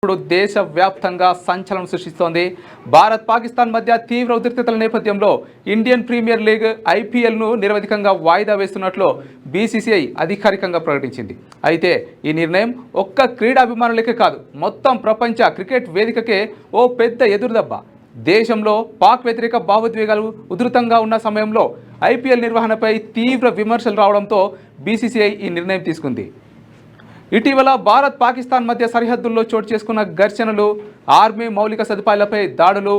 ఇప్పుడు దేశవ్యాప్తంగా సంచలనం సృష్టిస్తోంది. భారత్ పాకిస్తాన్ మధ్య తీవ్ర ఉద్రిక్తతల నేపథ్యంలో ఇండియన్ ప్రీమియర్ లీగ్ ఐపీఎల్ను నిరవధికంగా వాయిదా వేస్తున్నట్లు బీసీసీఐ అధికారికంగా ప్రకటించింది. అయితే ఈ నిర్ణయం ఒక్క క్రీడాభిమానులకే కాదు, మొత్తం ప్రపంచ క్రికెట్ వేదికకే ఓ పెద్ద ఎదురుదెబ్బ. దేశంలో పాక్ వ్యతిరేక భావోద్వేగాలు ఉధృతంగా ఉన్న సమయంలో ఐపీఎల్ నిర్వహణపై తీవ్ర విమర్శలు రావడంతో బీసీసీఐ ఈ నిర్ణయం తీసుకుంది. ఇటీవల భారత్ పాకిస్తాన్ మధ్య సరిహద్దుల్లో చోటు చేసుకున్న ఘర్షణలు, ఆర్మీ మౌలిక సదుపాయాలపై దాడులు,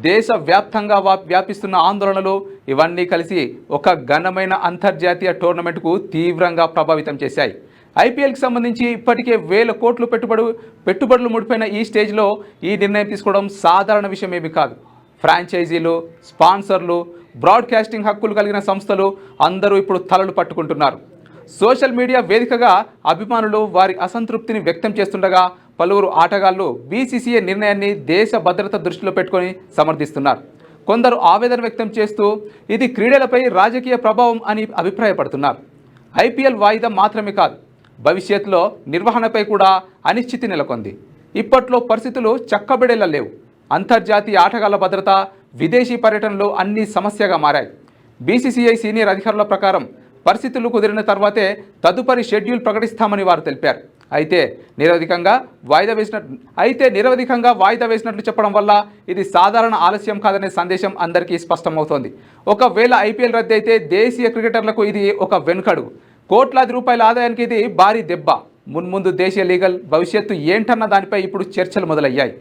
దేశవ్యాప్తంగా వ్యాపిస్తున్న ఆందోళనలు ఇవన్నీ కలిసి ఒక ఘనమైన అంతర్జాతీయ టోర్నమెంట్కు తీవ్రంగా ప్రభావితం చేశాయి. ఐపీఎల్కి సంబంధించి ఇప్పటికే వేల కోట్లు పెట్టుబడులు ముడిపోయిన ఈ స్టేజ్లో ఈ నిర్ణయం తీసుకోవడం సాధారణ విషయం ఏమీ కాదు. ఫ్రాంచైజీలు, స్పాన్సర్లు, బ్రాడ్కాస్టింగ్ హక్కులు కలిగిన సంస్థలు అందరూ ఇప్పుడు తలలు పట్టుకుంటున్నారు. సోషల్ మీడియా వేదికగా అభిమానులు వారి అసంతృప్తిని వ్యక్తం చేస్తుండగా పలువురు ఆటగాళ్లు బీసీసీఐ నిర్ణయాన్ని దేశ భద్రత దృష్టిలో పెట్టుకొని సమర్థిస్తున్నారు. కొందరు ఆవేదన వ్యక్తం చేస్తూ ఇది క్రీడలపై రాజకీయ ప్రభావం అని అభిప్రాయపడుతున్నారు. ఐపీఎల్ వాయిదా మాత్రమే కాదు, భవిష్యత్తులో నిర్వహణపై కూడా అనిశ్చితి నెలకొంది. ఇప్పట్లో పరిస్థితులు చక్కబెడేలా లేవు. అంతర్జాతీయ ఆటగాళ్ల భద్రత, విదేశీ పర్యటనలు అన్నీ సమస్యగా మారాయి. బీసీసీఐ సీనియర్ అధికారుల ప్రకారం పరిస్థితులు కుదిరిన తర్వాతే తదుపరి షెడ్యూల్ ప్రకటిస్తామని వారు తెలిపారు. అయితే నిరవధికంగా వాయిదా వేసినట్లు చెప్పడం వల్ల ఇది సాధారణ ఆలస్యం కాదనే సందేశం అందరికీ స్పష్టమవుతోంది. ఒకవేళ ఐపీఎల్ రద్దు అయితే దేశీయ క్రికెటర్లకు ఇది ఒక వెనుకడుగు. కోట్లాది రూపాయల ఆదాయానికి ఇది భారీ దెబ్బ. మున్ముందు దేశీయ లీగల్ భవిష్యత్తు ఏంటన్న దానిపై ఇప్పుడు చర్చలు మొదలయ్యాయి.